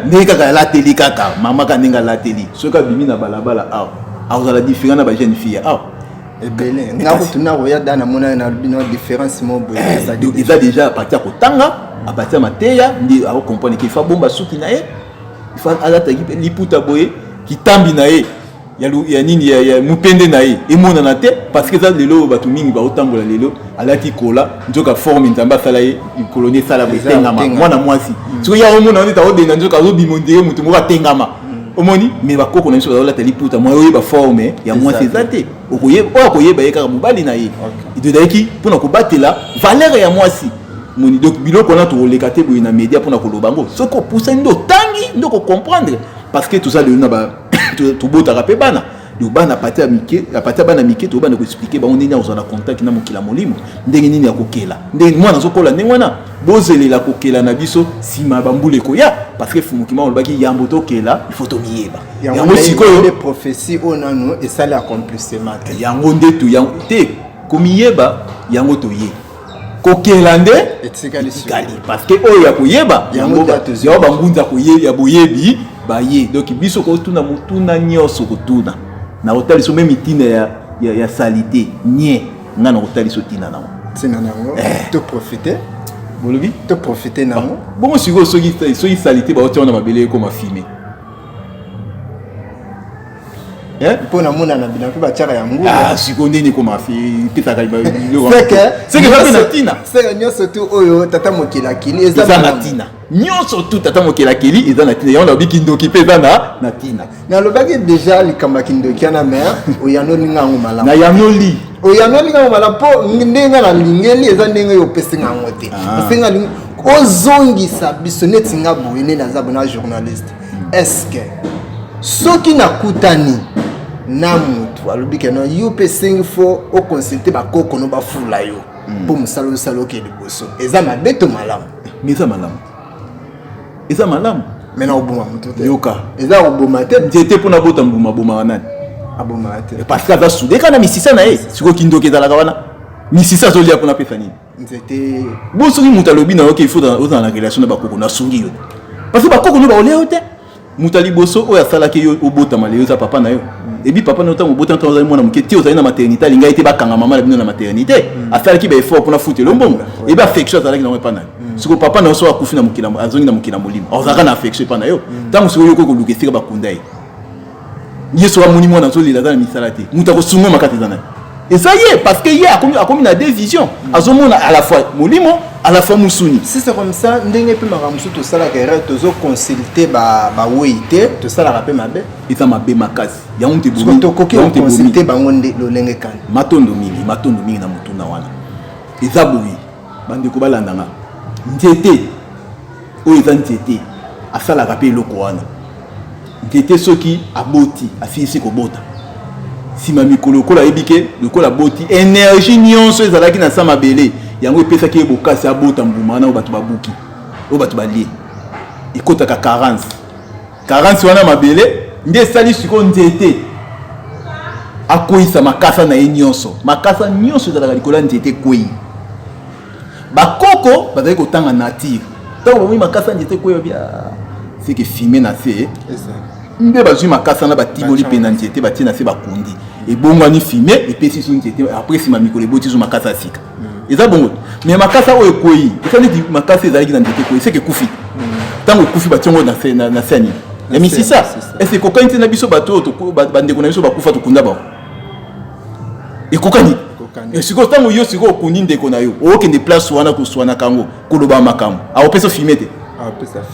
ndenge kaka alateli kaka mama ka ndenge alateli soki abimi na balabala awa azala différent na ba jeune fille awa ebele ngako tuna roya dana mona na bino différence mo boye eza déjà à partir kotanga à partir mateya ndi a comprendre qu'il faut bomba suki na ye il faut alata liputa boye kitambi na ye ya nini ya mupende na ye emona na te parce que ça lelo batu mingi ba otambola lelo alati kola njoka forme ntamba sala ye colonie sala betengama mwana mwasi so ya omona ndita odena njoka zo bimonde mutu mo batengama omoni mais bakoko na biso balata liputa mo oyeba forme ya mwasi ezate okoyeba ye kaka mobali na ye idodaki pona kobatela valeur ya mwasi moni donc biloko na to le kate boina média pour na kolobango soko poussa ndo tangi ndo ko comprendre parce que tout ça de na ba to bota rapé bana do bana pati ya mike la pati bana mike to bana ko expliquer ba on ndeni na contact na mokila molimo ndenge nini ya kokela ndenge mwana sokola ndenge wana bozele la kokela na biso sima bambule ko ya parce que fumukima on baki yambo to kela il faut to miyeba yango sikoyo les prophéties onano et ça l'accomplissement yango ndetu yango te komiyeba yango to ye kokelande etikali parce que oyo ya koyeba yango ya bangunza koyeba boyebi baye donc biso ko tuna mutuna nyoso kotuna na hôtel so même itina ya salité nie ngana hôtel so tina nango tina nango to profiter bolobi to profiter nango bon siko so salité ba otia na mabele ko ma filmer pona mona na bina pe batiaka ya ngulu siko ndeni ko ma fi pitaka ba c'est que va tina c'est nyonso tu oyo tata mokila kili eza na tina nyonso tu tata mokila kili eza na tina ya on biki ndoki pe na tina na lobaki déjà likamba kindoki na mère oyano lingango mala na yanoli oyano lingango mala po ndenga na lingeli eza ndenga yo pesinga ngote pesinga ozongisa biso netinga boyene na zabona journaliste est-ce que soki nakutani na mutu alobike no yupe sing for o consulter ba koko no ba fula yo pour musalo salo ke liboso eza mabeto malamu eza malamu mena obuma mutu te yoka eza obuma te njete pona bota mbuma boma nani aboma te parce que ava soudé kana misisa na ye siko kindoke ezalaka wana misisa zolia pona pesa nini njete bosoki mutu alobi na yoke il faut dans la relation na bakoko na sungi yo parce que bakoko no ba oleo te mutali boso oya sala ke yo obota maleo za papa na yo ebi papa na otango bota ntango za mwana muketi ozali na maternité linga ite bakanga mama na bino na maternité asala ki ba effort pour na foutre le mbongo ebi affection azalaki na pana siko papa na so akufi na mukila azongi na mukila molimo ozaka na affection pana yo tango siko yo ko lukesika bakunda ye yeso wa muni mwana so lila za misala te mutako sungo makati zana et ça y est parce que hier a na deux visions azomona à la fois molimo à la fois musuni si c'est comme ça ndenge pe makamusu to sala ka erreur tozo consulter ba weite to sala rapé mabe eza mabe makasi ya onte bomi to koki on consulter bango lolenge kan matondo mingi na mutuna wana eza boyi bande ko balandanga nzete o eza nzete asala rapé loko wana nzete soki aboti afisi ko bota sima mikolo kola ebike lokola boti énergie nyonso ezalaki na sama belé yango epesaki ebokasi abota mbuma na bato babuki o bato balie ekotaka 40 wana mabele nde sali siko nzete akoisa makasa na ye nyonso ezalaka likola nzete kwei bakoko bazali kotanga nature ntango bamoi makasa nzete kwei bia seke filme na se nde bazwi makasa na batiboli pe na nzete batie na se bakundi ebongwani filme epesi so nzete après sima mikolo eboti so makasa sika eza bongo mais makasa oyo ekoyi eza neti makasa ezalaki na nzete ekoyi seke ekufi ntango ekufi bationgo na se anini ya misisa ese ekokani te na biso bato bandeko na biso bakufa tokunda bao ekokani sikoyo ntango yo sikoyo okundi ndeko na yo okende place wana koswanaka yango koloba makambo aopesa filme te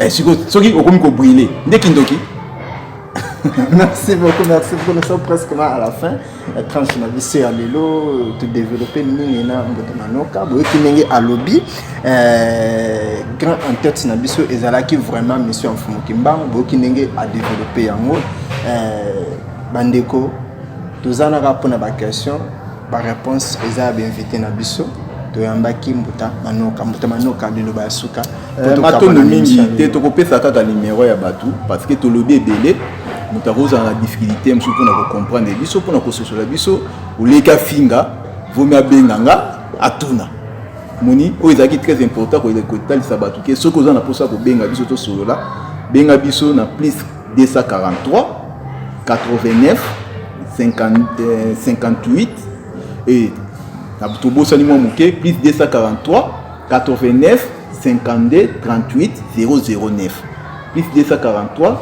sikoyo soki okomi kobwile nde kindoki Merci beaucoup. Nous sommes presque à la fin. Tranche na biso ya lelo to développer mingi na mbote manoka boye kinenge à lobby grand en tête na biso ezalaki vraiment mission en fumu kimbango boye kinenge à développer yango bandeko tozana ka pona ba question ba réponse eza bien invité na biso toyambaki mbuta manoka lelo ba suka matondo mingi te tokopesa kaka numéro ya batu parce que to lobby ebele mutakoza na difficulté msu pour na comprendre biso pour na kososola biso oleka finga vomi abenganga atuna moni o ezaki très important ko talisa batu ke soko za na posa ko benga biso to solola benga biso na plus 243 89 58 et to bosani mo muke plus 243 89 52 38 009 plus 243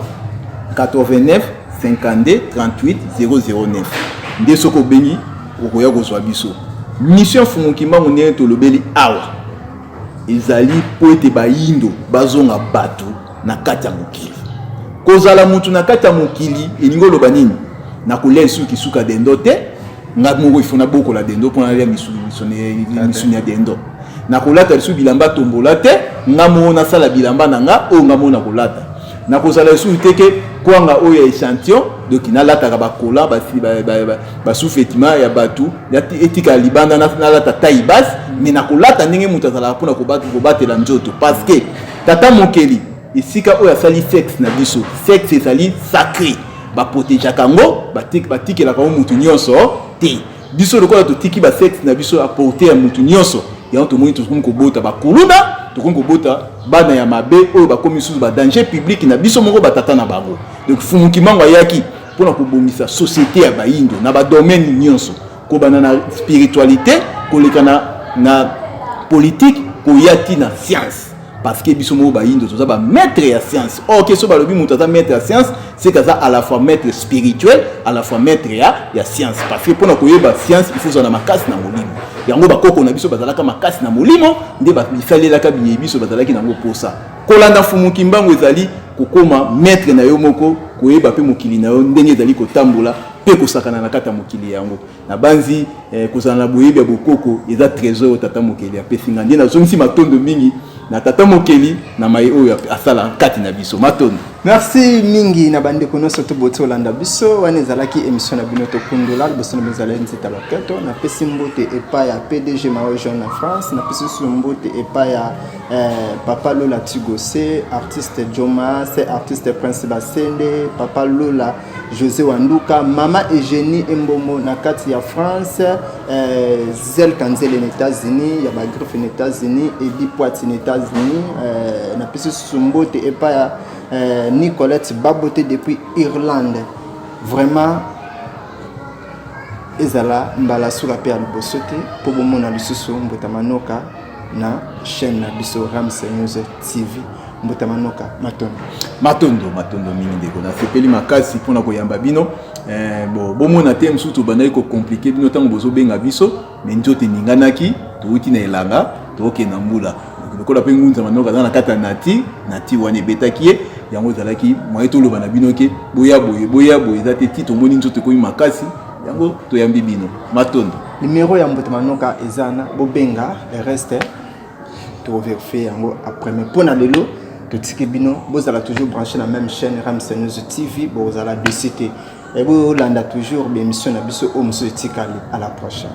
89 52 38 009 nde soko bengi okoya kozwa biso mission fumukimbango ndenge tolobeli awa ezali po ete bayindo bazonga bato na kati ya mokili kozala mutu na kati ya mokili elingi oloba nini na kolia lisuki suka dendo te nga moko ifuna bokola dendo mpona alia misuni ya dendo na kolata lisu bilamba tombola te nga moko nasala bilamba na nga oyo nga moko na kolata na kozala lisu teke kwanga oyo échantillon donc nalataka bakola basufetima ya batu etika libanda nalata taille basse mais na kolata ndenge mutu azalaka mpona kobatela nzoto parce que tata mokeli esika oyo asali sexe na biso sexe ezali sacré baprotegeaka yango batikelaka yango mutu nyonso te biso lokola totiki basexe na biso aporte ya mutu nyonso yango tomoni tokomi kobota bakuluna tokomi kobota bana ya mabe oyo bakomi susu badanger public na biso moko batata na bango donc fumukimbango ayaki mpona kobomisa société ya bayindo na badomaine nyonso kobana na spiritualité koleka na politique koya ti na science parce que biso moko bayindo toza ba maître ya science ok so balobi mutu aza maître ya science c'est kaza à la fois maître spirituel à la fois maître ya science parce que mpona koyeba science il faut zana makasi na molimo yango bakoko na biso bazalaka makasi na molimo nde bisalelaka biye biso bazalaki nango posa kolanda fumukimbango ezali kokoma maître na yo moko koyeba pe mokili na yo ndenge ezali kotambola pe kosakana na kata mokili yango na banzi kozala na boyebi ya bokoko eza trésor tata mokili apesinga nde nazongisi matondo mingi na tata mokeli na mai oyo asala kati na biso matondo. Merci mingi na bande kono soto boto landa biso wane zalaki émission na bino to kundula biso na bezala nzita baketo na pesi mbote epa ya PDG Mao Jean na France na pesi mbote epa ya Papa Lola Tigose artiste Joma c'est artiste Prince Basende Papa Lola José Wanduka Mama Eugénie Embomo na kati ya France Zel Kanzele aux États-Unis ya ba griffe aux États-Unis Edi Poiti aux États-Unis na pesi mbote epa ya Nicolette Baboté depuis Irlande. Vraiment, ezala mbala sura pe albosote pour bomona lisusu mbotamanoka na chaîne na biso Ramsey News TV mbotamanoka matondo mingi ndeko na sepeli makasi pona koyamba bino bomona te msutu bandai ko compliquer bino tango bozo benga biso mais nzote ninganaki touti na elanga toke na mbula lokola pe ngunza manoka na kata nati wane betakie yango zalaki moye toloba na bino ke boya boye za te tito moni nzoto ko makasi yango toyambi bino matondo numéro ya mbotamanoka ezana bobenga le reste to vérifier yango après mais pona lelo totiki bino bozala toujours branché na même chaîne Ramsey News TV bozala de cité et bo landa toujours bien émission na biso o muso etikali à la prochaine.